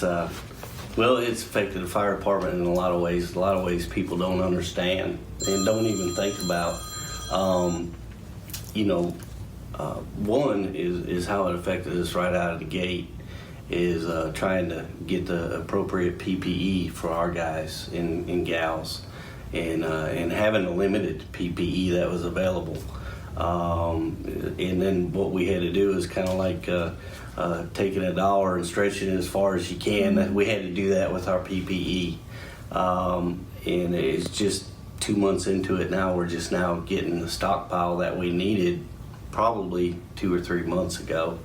well, it's affected the fire department in a lot of ways. A lot of ways people don't understand and don't even think about. One is how it affected us right out of the gate. Is trying to get the appropriate PPE for our guys and gals, and having a limited PPE that was available. And then what we had to do is kind of like taking $1 and stretching it as far as you can. Mm-hmm. We had to do that with our PPE. And it's just 2 months into it now. We're just now getting the stockpile that we needed probably 2 or 3 months ago.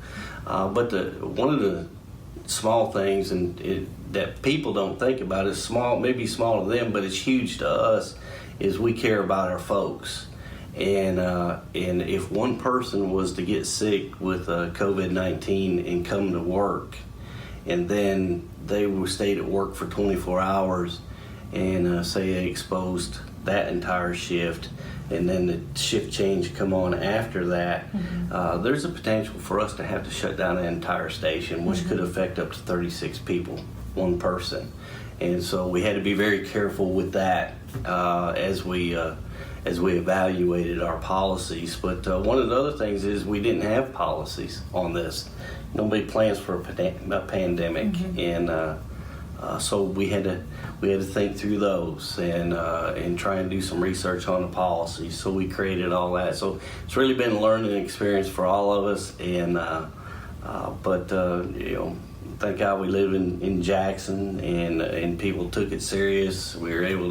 But one of the small things that people don't think about is small, maybe small to them, but it's huge to us, is we care about our folks. And if one person was to get sick with COVID-19 and come to work, and then they stayed at work for 24 hours and say they exposed that entire shift, and then the shift change come on after that, mm-hmm. There's a potential for us to have to shut down an entire station, which mm-hmm. could affect up to 36 people, one person. And so we had to be very careful with that as we evaluated our policies. But one of the other things is we didn't have policies on this. Nobody plans for a pandemic, mm-hmm. and so we had to think through those and try and do some research on the policies. So we created all that. So it's really been a learning experience for all of us. And thank God we live in Jackson, and people took it serious. We were able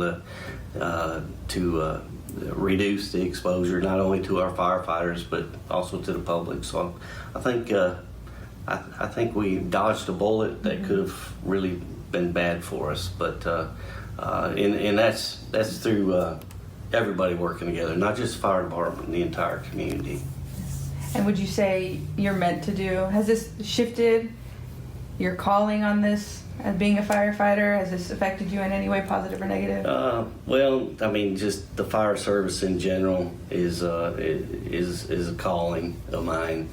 to reduce the exposure not only to our firefighters but also to the public. So I think we dodged a bullet that mm-hmm. could have really been bad for us, but and that's through everybody working together, not just the fire department, the entire community. And would you say you're meant to do? Has this shifted your calling on this as being a firefighter? Has this affected you in any way, positive or negative? Well, I mean, just the fire service in general is a calling of mine.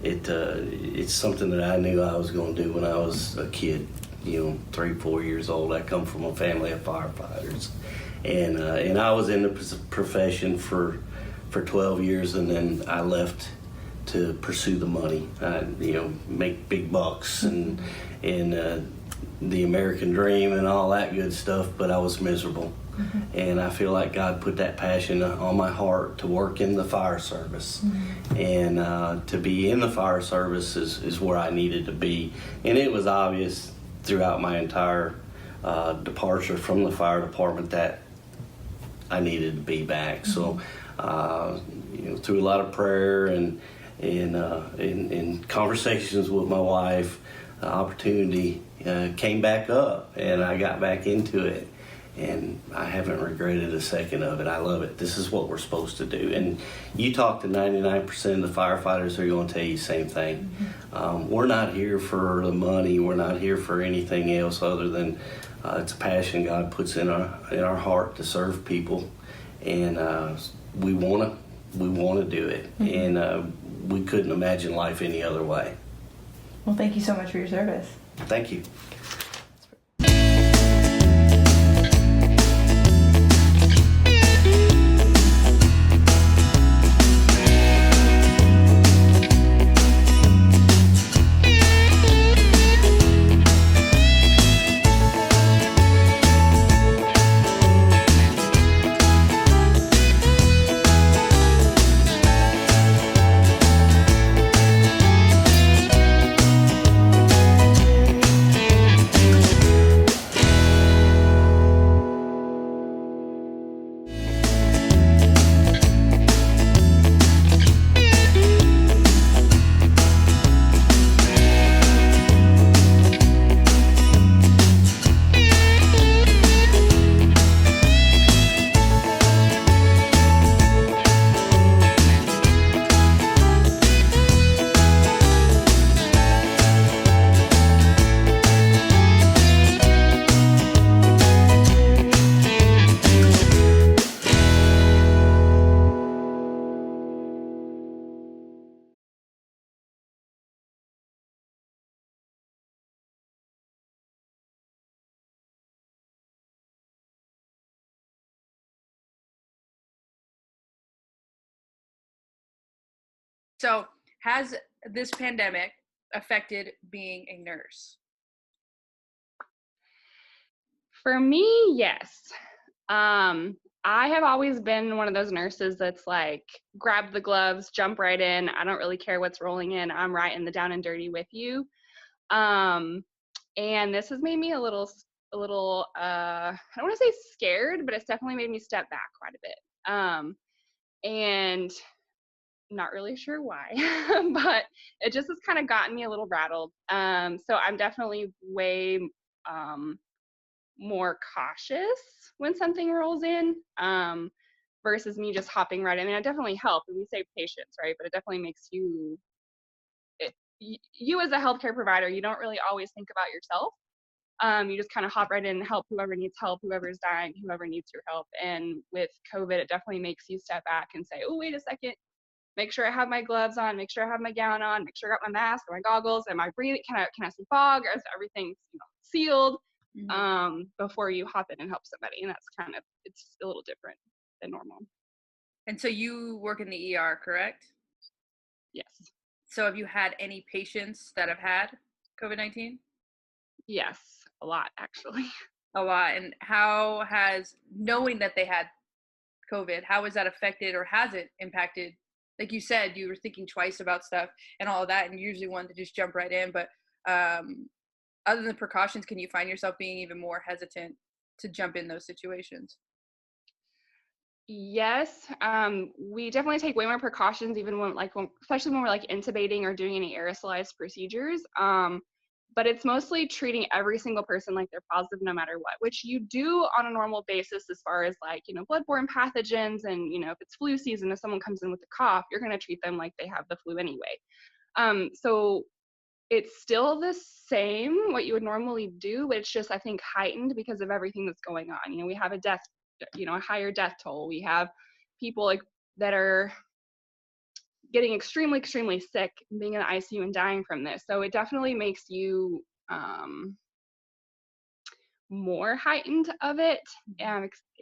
It's something that I knew I was going to do when I was a kid, 3-4 years old. I come from a family of firefighters, and I was in the profession for 12 years, and then I left to pursue the money, make big bucks and the American dream and all that good stuff. But I was miserable. Mm-hmm. And I feel like God put that passion on my heart to work in the fire service. Mm-hmm. And to be in the fire service is where I needed to be. And it was obvious throughout my entire departure from the fire department that I needed to be back. Mm-hmm. So, through a lot of prayer and conversations with my wife, the opportunity came back up, and I got back into it. And I haven't regretted a second of it. I love it. This is what we're supposed to do. And you talk to 99% of the firefighters, they're going to tell you the same thing. Mm-hmm. We're not here for the money. We're not here for anything else other than it's a passion God puts in our heart to serve people, and we want to do it. Mm-hmm. And we couldn't imagine life any other way. Well, thank you so much for your service. Thank you. So has this pandemic affected being a nurse? For me, yes. I have always been one of those nurses that's like, grab the gloves, jump right in. I don't really care what's rolling in. I'm right in the down and dirty with you. And this has made me a little, I don't want to say scared, but it's definitely made me step back quite a bit. And not really sure why, but it just has kind of gotten me a little rattled. So I'm definitely way, more cautious when something rolls in, versus me just hopping right in. I mean, it definitely helps, and we save patients, right? But it definitely makes you, you as a healthcare provider, you don't really always think about yourself. You just kind of hop right in and help whoever needs help, whoever's dying, whoever needs your help. And with COVID, it definitely makes you step back and say, oh, wait a second, make sure I have my gloves on, make sure I have my gown on, make sure I got my mask or my goggles. Am I breathing? Can I see fog? Or is everything sealed? Before you hop in and help somebody. And that's kind of, it's a little different than normal. And so you work in the ER, correct? Yes. So have you had any patients that have had COVID-19? Yes, a lot actually. A lot. And how has knowing that they had COVID, how has that affected or has it impacted? Like you said, you were thinking twice about stuff and all of that, and usually want to just jump right in. But other than precautions, can you find yourself being even more hesitant to jump in those situations? Yes, we definitely take way more precautions, even especially when we're like intubating or doing any aerosolized procedures. But it's mostly treating every single person like they're positive no matter what, which you do on a normal basis as far as like, bloodborne pathogens. And, if it's flu season, if someone comes in with a cough, you're going to treat them like they have the flu anyway. So it's still the same, what you would normally do, but it's just, I think, heightened because of everything that's going on. We have a higher death toll. We have people like that are getting extremely, extremely sick, being in the ICU and dying from this. So it definitely makes you more heightened of it,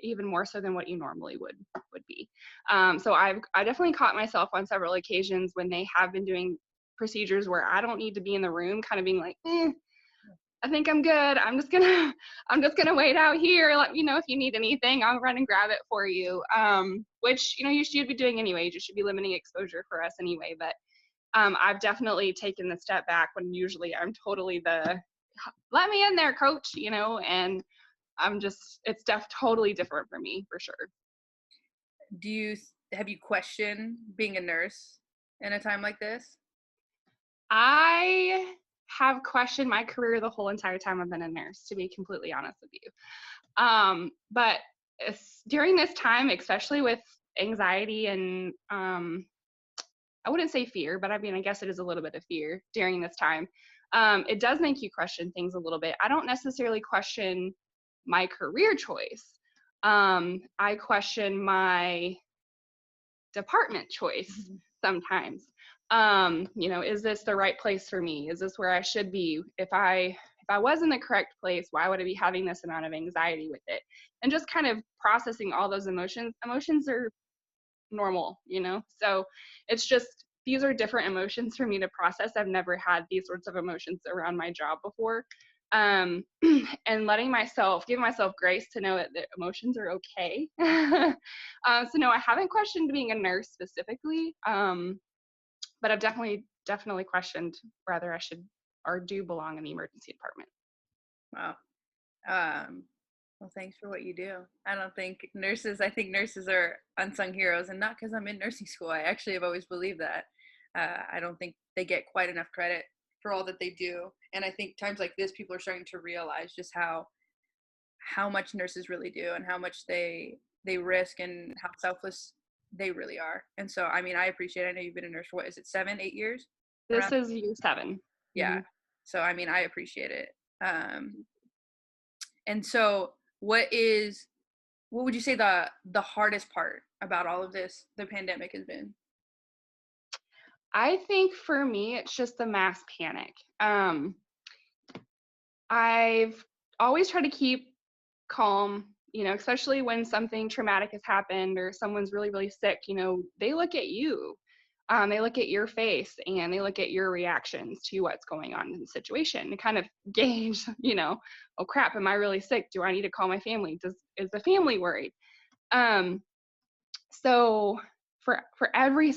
even more so than what you normally would be. So I definitely caught myself on several occasions when they have been doing procedures where I don't need to be in the room, kind of being like, I think I'm good. I'm just gonna wait out here. Let me know if you need anything. I'll run and grab it for you. Which you should be doing anyway. You should be limiting exposure for us anyway. But I've definitely taken the step back when usually I'm totally the let me in there, coach. And it's totally different for me for sure. Have you questioned being a nurse in a time like this? I have questioned my career the whole entire time I've been a nurse, to be completely honest with you. But during this time, especially with anxiety and I wouldn't say fear, but I mean, I guess it is a little bit of fear during this time. It does make you question things a little bit. I don't necessarily question my career choice. I question my department choice sometimes. Is this the right place for me? Is this where I should be? If I was in the correct place, why would I be having this amount of anxiety with it? And just kind of processing all those emotions. Emotions are normal, so it's just, these are different emotions for me to process. I've never had these sorts of emotions around my job before. And giving myself grace to know that the emotions are okay. So no, I haven't questioned being a nurse specifically, but I've definitely questioned whether I should or do belong in the emergency department. Wow. Well, thanks for what you do. I think nurses are unsung heroes, and not because I'm in nursing school. I actually have always believed that. I don't think they get quite enough credit for all that they do. And I think times like this, people are starting to realize just how much nurses really do and how much they risk and how selfless they really are. And so, I mean, I appreciate it. I know you've been a nurse for, what is it, 7, 8 years? This is year 7. Yeah. Mm-hmm. So, I mean, I appreciate it. And so what would you say the hardest part about all of this, the pandemic, has been? I think for me, it's just the mass panic. I've always tried to keep calm, especially when something traumatic has happened or someone's really, really sick. They look at you. They look at your face and they look at your reactions to what's going on in the situation to kind of gauge, oh crap, am I really sick? Do I need to call my family? Is the family worried? So for every,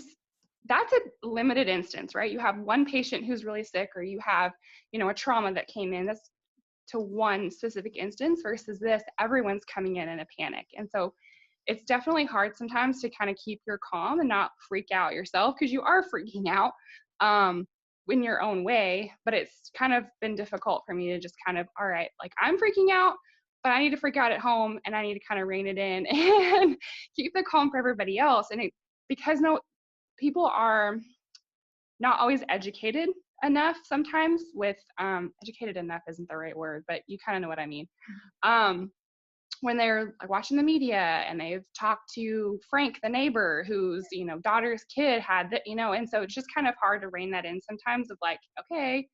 that's a limited instance, right? You have one patient who's really sick, or you have, a trauma that came in. That's to one specific instance versus this, everyone's coming in a panic. And so it's definitely hard sometimes to kind of keep your calm and not freak out yourself, because you are freaking out in your own way. But it's kind of been difficult for me to just kind of, all right, like I'm freaking out, but I need to freak out at home, and I need to kind of rein it in and keep the calm for everybody else. And because people are not always educated enough sometimes with educated enough isn't the right word, but you kind of know what I mean. When they're like watching the media and they've talked to Frank, the neighbor, whose, daughter's kid had that, and so it's just kind of hard to rein that in sometimes of like, okay,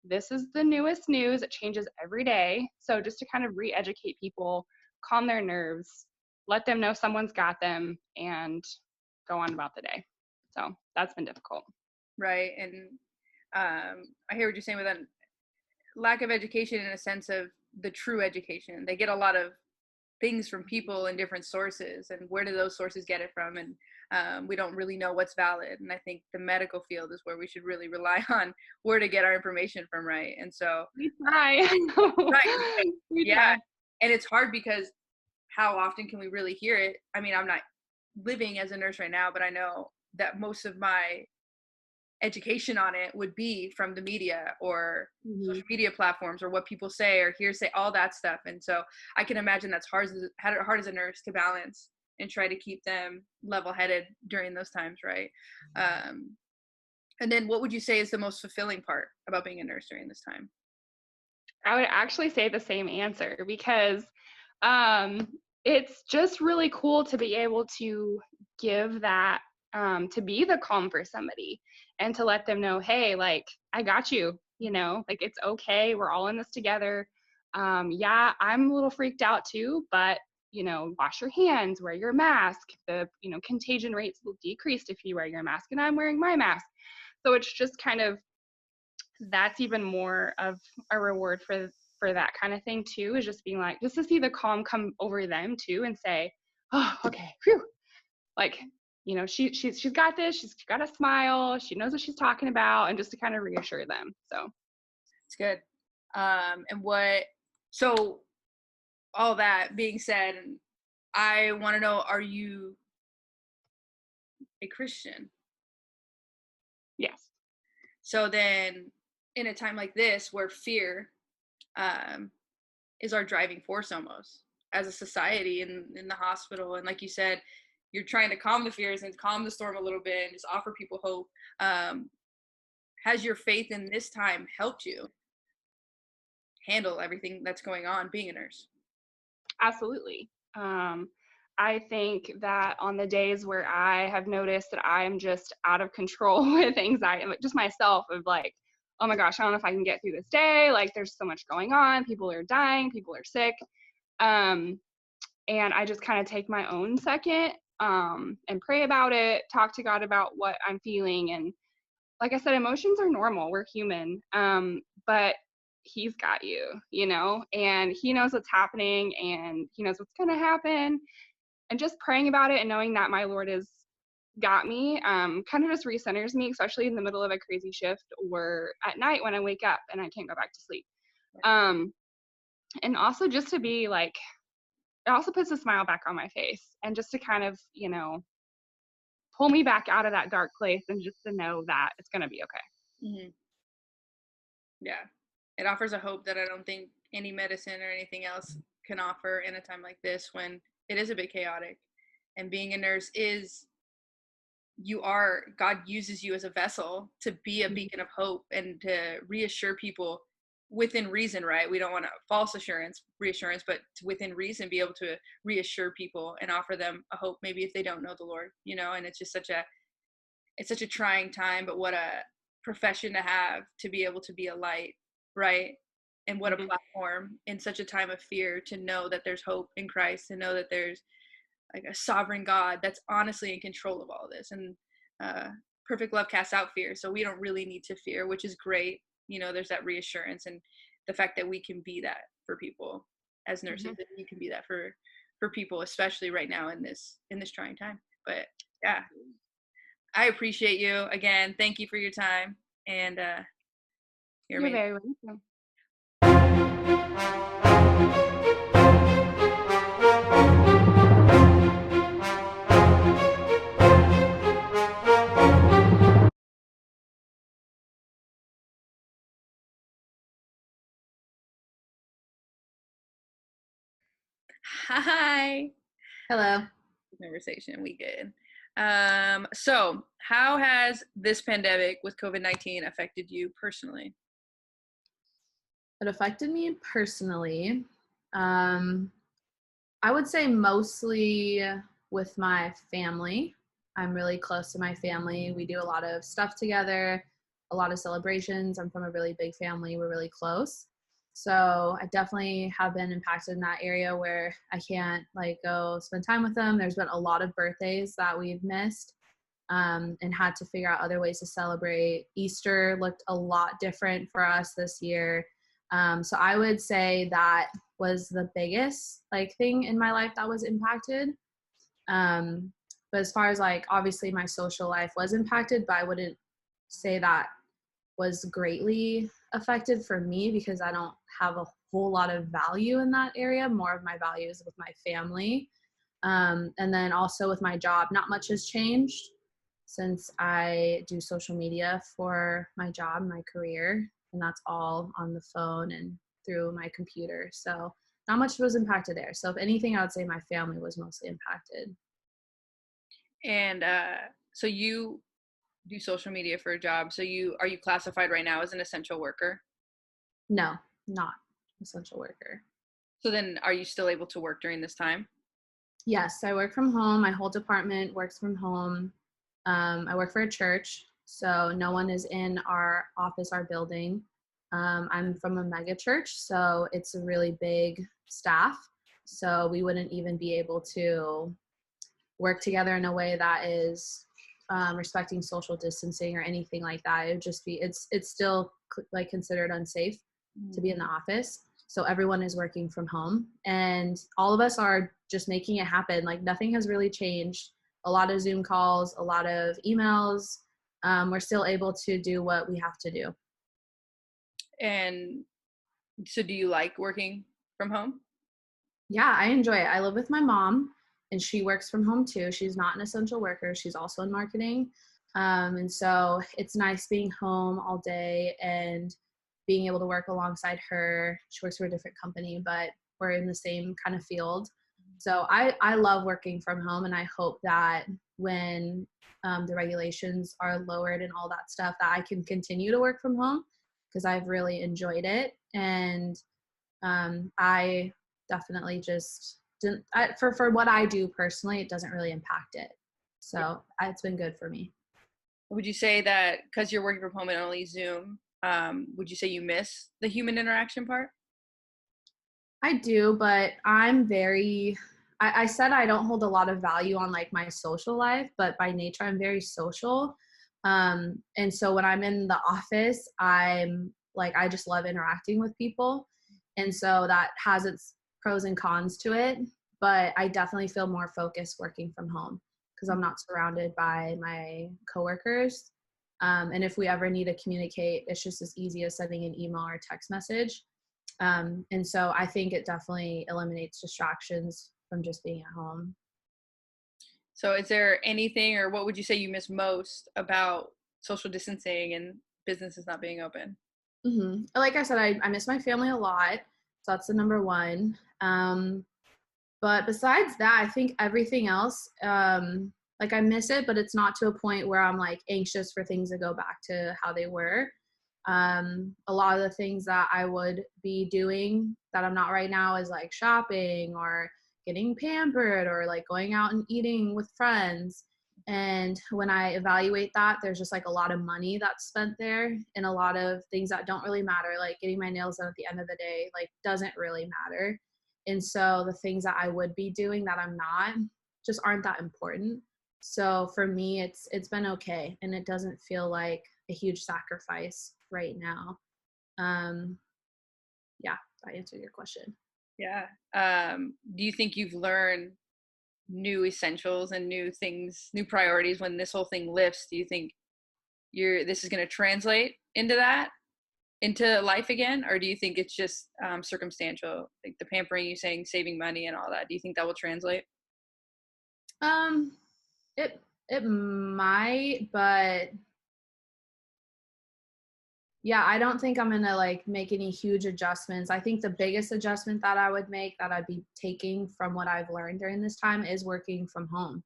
this is the newest news. It changes every day. So just to kind of re-educate people, calm their nerves, let them know someone's got them, and go on about the day. So that's been difficult. Right. And I hear what you're saying with that lack of education, in a sense of the true education. They get a lot of things from people in different sources, and where do those sources get it from? And we don't really know what's valid. And I think the medical field is where we should really rely on where to get our information from, right? And so we try. right. We Yeah. try. And it's hard because how often can we really hear it? I mean, I'm not living as a nurse right now, but I know that most of my education on it would be from the media or social media platforms, or what people say or hearsay, all that stuff. And so I can imagine that's hard as a nurse to balance and try to keep them level-headed during those times, right? And then what would you say is the most fulfilling part about being a nurse during this time? I would actually say the same answer, because it's just really cool to be able to give that, to be the calm for somebody, and to let them know, hey, like, I got you, like, it's okay. We're all in this together. Yeah, I'm a little freaked out too, but, wash your hands, wear your mask. The, contagion rates will decrease if you wear your mask, and I'm wearing my mask. So it's just kind of, that's even more of a reward for that kind of thing too, is just being like, just to see the calm come over them too, and say, oh, okay, phew, like, she's got this, she's got a smile, she knows what she's talking about, and just to kind of reassure them. So it's good. So all that being said, I want to know, are you a Christian? yes. So then in a time like this, where fear is our driving force almost as a society, in the hospital, and like you said, you're trying to calm the fears and calm the storm a little bit and just offer people hope. Has your faith in this time helped you handle everything that's going on being a nurse? Absolutely. I think that on the days where I have noticed that I'm just out of control with anxiety, just myself, of like, oh my gosh, I don't know if I can get through this day. Like, there's so much going on. People are dying. People are sick. And I just kind of take my own second and pray about it, talk to God about what I'm feeling. And like I said, emotions are normal. We're human. But he's got you, and he knows what's happening, and he knows what's going to happen. And just praying about it and knowing that my Lord has got me kind of just recenters me, especially in the middle of a crazy shift or at night when I wake up and I can't go back to sleep. And also just to be like, it also puts a smile back on my face, and just to kind of, pull me back out of that dark place, and just to know that it's going to be okay. Mm-hmm. Yeah. It offers a hope that I don't think any medicine or anything else can offer in a time like this, when it is a bit chaotic. And being a nurse is, God uses you as a vessel to be a beacon of hope and to reassure people within reason, right? We don't want a false reassurance, but within reason, be able to reassure people and offer them a hope, maybe if they don't know the Lord, and it's just such a trying time, but what a profession to have, to be able to be a light, right? And what a platform in such a time of fear, to know that there's hope in Christ, to know that there's like a sovereign God that's honestly in control of all this. And perfect love casts out fear. So we don't really need to fear, which is great. You know, there's that reassurance and the fact that we can be that for people as nurses, Mhm. and you can be that for people, especially right now in this trying time. But yeah, I appreciate you again. Thank you for your time, and you're You're amazing. very welcome. Hi. Hello. Conversation. We good. So how has this pandemic with COVID-19 affected you personally? It affected me personally. Um, I would say mostly with my family. I'm really close to my family. We do a lot of stuff together, a lot of celebrations. I'm from a really big family. We're really close. So I definitely have been impacted in that area where I can't like go spend time with them. There's been a lot of birthdays that we've missed. And had to figure out other ways to celebrate. Easter looked a lot different for us this year. So I would say that was the biggest like thing in my life that was impacted. Um, but as far as like obviously my social life was impacted, but I wouldn't say that was greatly affected for me because I don't have a whole lot of value in that area. More of my value is with my family. And then also with my job, not much has changed since I do social media for my job, my career, and that's all on the phone and through my computer. So not much was impacted there. So if anything, I would say my family was mostly impacted. And so you do social media for a job. So are you classified right now as an essential worker? No, not essential worker. So then are you still able to work during this time? Yes, I work from home. My whole department works from home. I work for a church, so no one is in our office, our building. I'm from a mega church, so it's a really big staff. So we wouldn't even be able to work together in a way that is respecting social distancing or anything like that. It would just be it's still like considered unsafe to be in the office. So everyone is working from home and all of us are just making it happen. Like nothing has really changed. A lot of Zoom calls, a lot of emails. We're still able to do what we have to do. And so do you like working from home? Yeah, I enjoy it. I live with my mom and she works from home too. She's not an essential worker. She's also in marketing. And so it's nice being home all day and being able to work alongside her. She works for a different company, but we're in the same kind of field. So I love working from home and I hope that when the regulations are lowered and all that stuff that I can continue to work from home because I've really enjoyed it. And I definitely just didn't for what I do personally, it doesn't really impact it. So it's been good for me. Would you say that because you're working from home and only Zoom, would you say you miss the human interaction part? I do, but I said I don't hold a lot of value on like my social life, but by nature I'm very social. And so when I'm in the office, I'm like, I just love interacting with people. And so that has its pros and cons to it, but I definitely feel more focused working from home because I'm not surrounded by my coworkers. And if we ever need to communicate, it's just as easy as sending an email or text message. And so I think it definitely eliminates distractions from just being at home. So is there anything, or what would you say you miss most about social distancing and businesses not being open? Like I said, I miss my family a lot. So that's the number one. But besides that, I think everything else, like I miss it, but it's not to a point where I'm like anxious for things to go back to how they were. A lot of the things that I would be doing that I'm not right now is like shopping or getting pampered or like going out and eating with friends. And when I evaluate that, there's just like a lot of money that's spent there and a lot of things that don't really matter, like getting my nails done at the end of the day, like doesn't really matter. And so the things that I would be doing that I'm not just aren't that important. So for me, it's been okay, and it doesn't feel like a huge sacrifice right now. Um, yeah, I answered your question. Yeah. Do you think you've learned new essentials and new things, new priorities when this whole thing lifts? Do you think this is going to translate into that, into life again, or do you think it's just circumstantial, like the pampering, you saying saving money and all that? Do you think that will translate? Um, it might, but yeah, I don't think I'm gonna like make any huge adjustments. I think the biggest adjustment that I would make, that I'd be taking from what I've learned during this time, is working from home.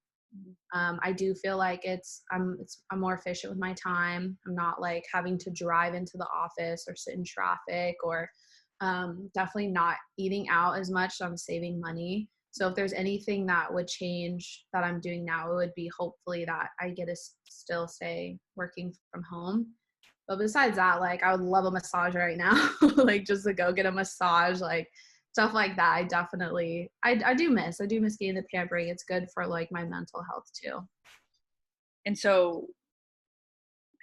I do feel like I'm more efficient with my time. I'm not like having to drive into the office or sit in traffic, or definitely not eating out as much. So I'm saving money. So if there's anything that would change that I'm doing now, it would be hopefully that I get to still stay working from home. But besides that, like, I would love a massage right now, like just to go get a massage, like stuff like that. I do miss getting the pampering. It's good for like my mental health too. And so,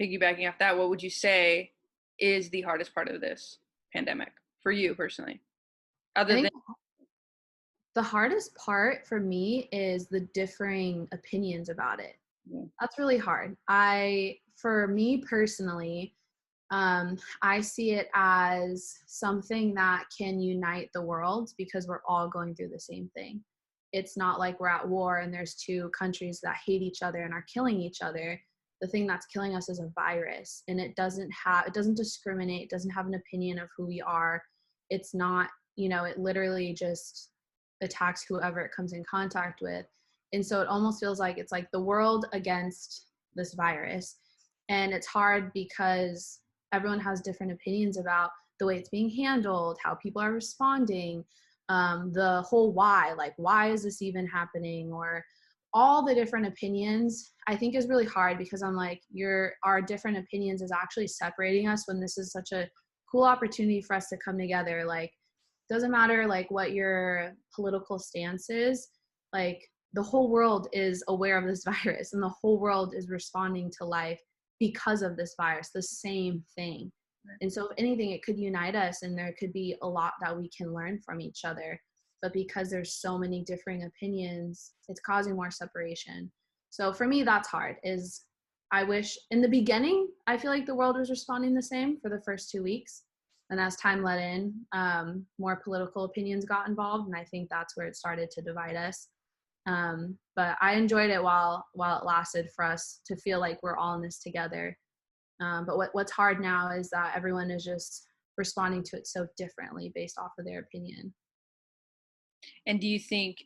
piggybacking off that, what would you say is the hardest part of this pandemic for you personally? I Other than think the hardest part for me is the differing opinions about it. Yeah. That's really hard. For me personally, I see it as something that can unite the world because we're all going through the same thing. It's not like we're at war and there's two countries that hate each other and are killing each other. The thing that's killing us is a virus, and it doesn't discriminate, it doesn't have an opinion of who we are. It's not, it literally just attacks whoever it comes in contact with. And so it almost feels like it's like the world against this virus. And it's hard because everyone has different opinions about the way it's being handled, how people are responding, the whole why, like, why is this even happening, or all the different opinions. I think is really hard because I'm like, our different opinions is actually separating us when this is such a cool opportunity for us to come together. Like, doesn't matter like what your political stance is, like the whole world is aware of this virus and the whole world is responding to life because of this virus, the same thing. And so if anything, it could unite us, and there could be a lot that we can learn from each other. But because there's so many differing opinions, it's causing more separation. So for me, that's hard. I wish in the beginning, I feel like the world was responding the same for the first 2 weeks. And as time led in, more political opinions got involved. And I think that's where it started to divide us. But I enjoyed it while it lasted, for us to feel like we're all in this together. But what's hard now is that everyone is just responding to it so differently based off of their opinion. And do you think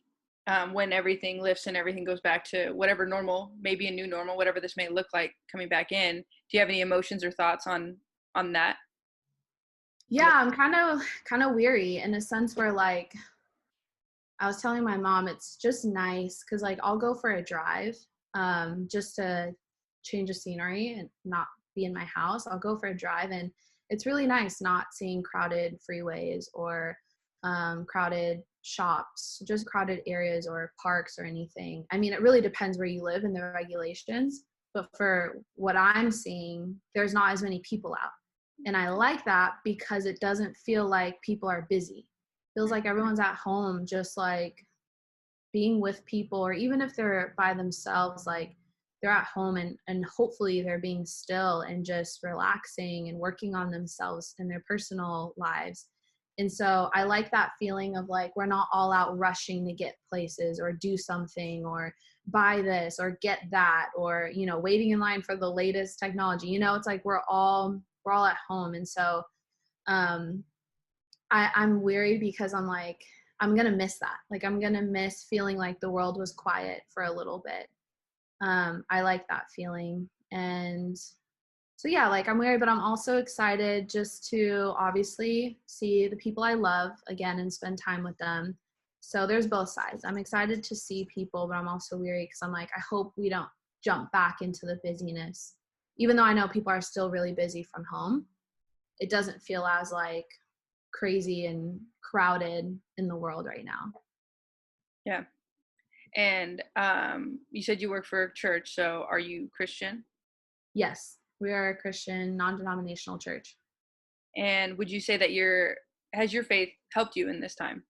when everything lifts and everything goes back to whatever normal, maybe a new normal, whatever this may look like coming back in, do you have any emotions or thoughts on that? Yeah, I'm kind of weary in a sense where, like, I was telling my mom, it's just nice because like I'll go for a drive just to change the scenery and not be in my house. I'll go for a drive, and it's really nice not seeing crowded freeways or crowded shops, just crowded areas or parks or anything. I mean, it really depends where you live and the regulations, but for what I'm seeing, there's not as many people out. And I like that because it doesn't feel like people are busy. Feels like everyone's at home, just like being with people, or even if they're by themselves, like they're at home, and hopefully they're being still and just relaxing and working on themselves in their personal lives. And so I like that feeling of like we're not all out rushing to get places or do something or buy this or get that, or waiting in line for the latest technology. It's like we're all at home. And so I'm weary because I'm like, I'm going to miss that. Like, I'm going to miss feeling like the world was quiet for a little bit. I like that feeling. And so, yeah, like I'm weary, but I'm also excited just to obviously see the people I love again and spend time with them. So there's both sides. I'm excited to see people, but I'm also weary because I'm like, I hope we don't jump back into the busyness. Even though I know people are still really busy from home, it doesn't feel as like crazy and crowded in the world right now. Yeah. And you said you work for a church, so are you Christian? Yes, we are a Christian, non-denominational church. And would you say that has your faith helped you in this time?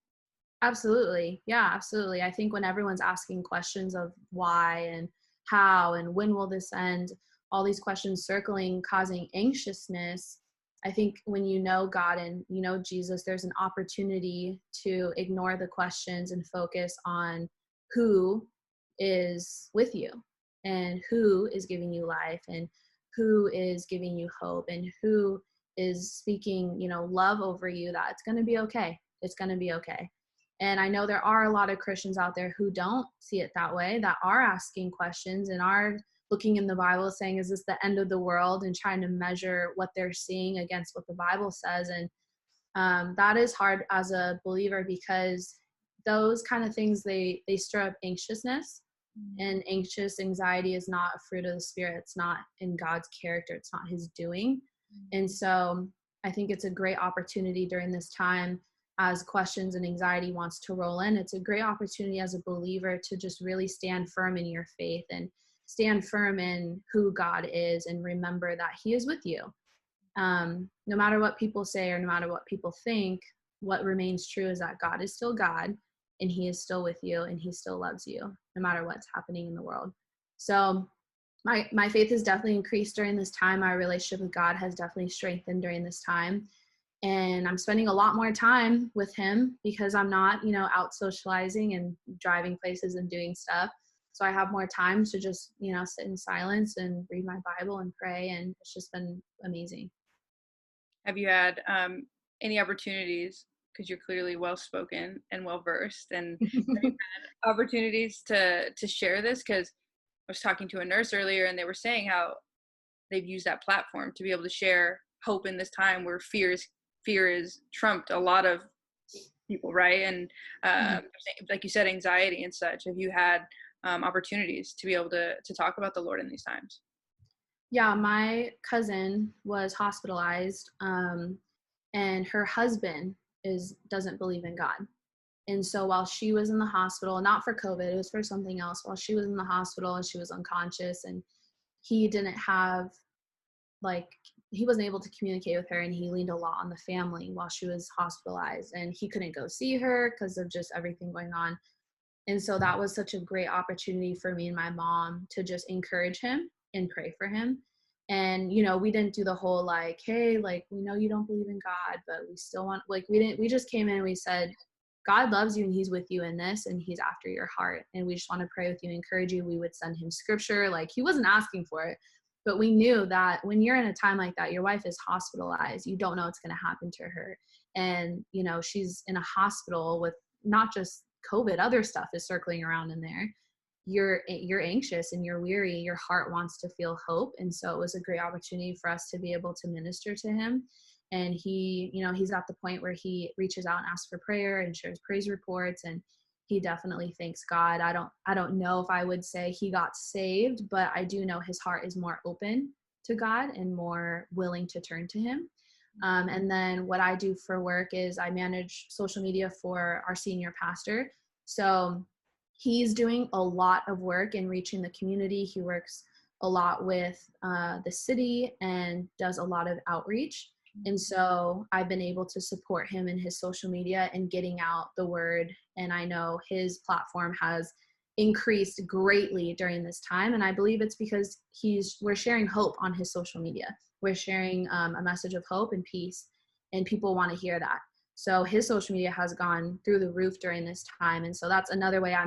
Absolutely. Yeah, absolutely. I think when everyone's asking questions of why and how and when will this end, all these questions circling, causing anxiousness, I think when you know God and you know Jesus, there's an opportunity to ignore the questions and focus on who is with you and who is giving you life and who is giving you hope and who is speaking, love over you, that it's going to be okay. It's going to be okay. And I know there are a lot of Christians out there who don't see it that way, that are asking questions and are looking in the Bible saying, is this the end of the world? And trying to measure what they're seeing against what the Bible says. And that is hard as a believer because those kind of things, they stir up anxiousness. And anxiety is not a fruit of the Spirit. It's not in God's character. It's not his doing. And so I think it's a great opportunity during this time as questions and anxiety wants to roll in. It's a great opportunity as a believer to just really stand firm in your faith and stand firm in who God is and remember that he is with you. No matter what people say or no matter what people think, what remains true is that God is still God and he is still with you and he still loves you no matter what's happening in the world. So my faith has definitely increased during this time. My relationship with God has definitely strengthened during this time. And I'm spending a lot more time with him because I'm not, out socializing and driving places and doing stuff. So I have more time to just, sit in silence and read my Bible and pray. And it's just been amazing. Have you had any opportunities, because you're clearly well-spoken and well-versed, and have you had opportunities to share this? Because I was talking to a nurse earlier and they were saying how they've used that platform to be able to share hope in this time where fear is trumped a lot of people, right? And like you said, anxiety and such. Have you had opportunities to be able to talk about the Lord in these times? Yeah, my cousin was hospitalized, and her husband doesn't believe in God. And so while she was in the hospital, not for COVID, it was for something else. While she was in the hospital and she was unconscious, and he didn't have, he wasn't able to communicate with her, and he leaned a lot on the family while she was hospitalized, and he couldn't go see her because of just everything going on. And so that was such a great opportunity for me and my mom to just encourage him and pray for him. And, we didn't do the whole hey, we know you don't believe in God, but we still want, we just came in and we said, God loves you and he's with you in this and he's after your heart. And we just want to pray with you, encourage you. We would send him scripture. He wasn't asking for it, but we knew that when you're in a time like that, your wife is hospitalized. You don't know what's going to happen to her. And, she's in a hospital with not just COVID, other stuff is circling around in there. You're anxious and you're weary. Your heart wants to feel hope. And so it was a great opportunity for us to be able to minister to him. And he, he's at the point where he reaches out and asks for prayer and shares praise reports. And he definitely thanks God. I don't know if I would say he got saved, but I do know his heart is more open to God and more willing to turn to him. And then what I do for work is I manage social media for our senior pastor. So he's doing a lot of work in reaching the community. He works a lot with the city and does a lot of outreach. And so I've been able to support him in his social media and getting out the word. And I know his platform has increased greatly during this time. And I believe it's because we're sharing hope on his social media. We're sharing a message of hope and peace, and people want to hear that. So his social media has gone through the roof during this time. And so that's another way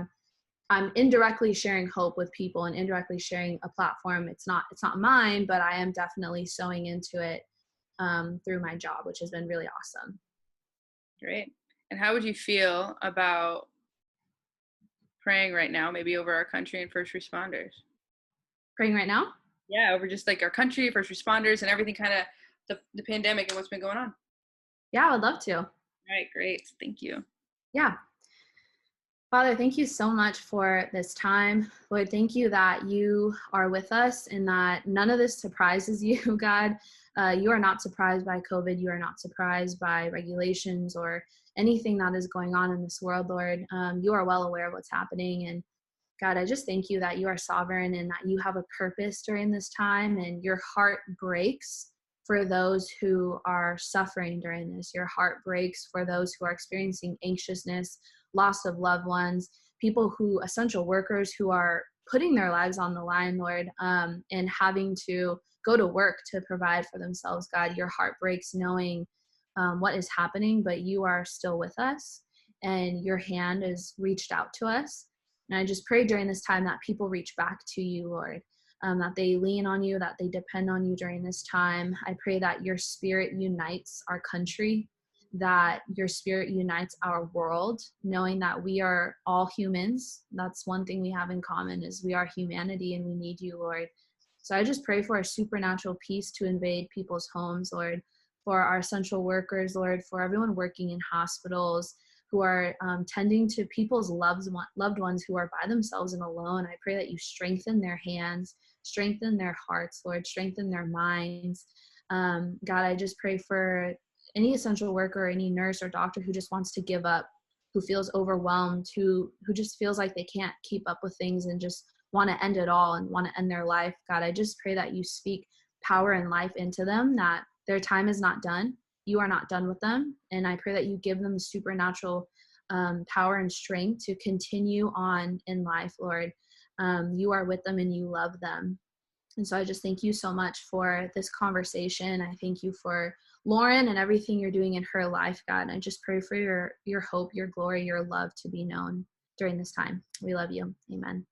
I'm indirectly sharing hope with people and indirectly sharing a platform. It's not mine, but I am definitely sowing into it through my job, which has been really awesome. Great. And how would you feel about praying right now, maybe over our country and first responders? Praying right now? Yeah, over just our country, first responders, and everything kind of the pandemic and what's been going on. Yeah, I would love to. All right, great. Thank you. Yeah. Father, thank you so much for this time. Lord, thank you that you are with us and that none of this surprises you, God. You are not surprised by COVID. You are not surprised by regulations or anything that is going on in this world, Lord. You are well aware of what's happening. And God, I just thank you that you are sovereign and that you have a purpose during this time, and your heart breaks for those who are suffering during this. Your heart breaks for those who are experiencing anxiousness, loss of loved ones, people who, essential workers who are putting their lives on the line, Lord, and having to go to work to provide for themselves. God, your heart breaks knowing what is happening, but you are still with us and your hand is reached out to us. And I just pray during this time that people reach back to you, Lord, that they lean on you, that they depend on you during this time. I pray that your spirit unites our country, that your spirit unites our world, knowing that we are all humans. That's one thing we have in common, is we are humanity and we need you, Lord. So I just pray for a supernatural peace to invade people's homes, Lord, for our essential workers, Lord, for everyone working in hospitals, who are tending to people's loved ones who are by themselves and alone. I pray that you strengthen their hands, strengthen their hearts, Lord, strengthen their minds. God, I just pray for any essential worker, any nurse or doctor who just wants to give up, who feels overwhelmed, who just feels like they can't keep up with things and just want to end it all and want to end their life. God, I just pray that you speak power and life into them, that their time is not done. You are not done with them. And I pray that you give them supernatural power and strength to continue on in life, Lord. You are with them and you love them. And so I just thank you so much for this conversation. I thank you for Lauren and everything you're doing in her life, God. And I just pray for your hope, your glory, your love to be known during this time. We love you. Amen.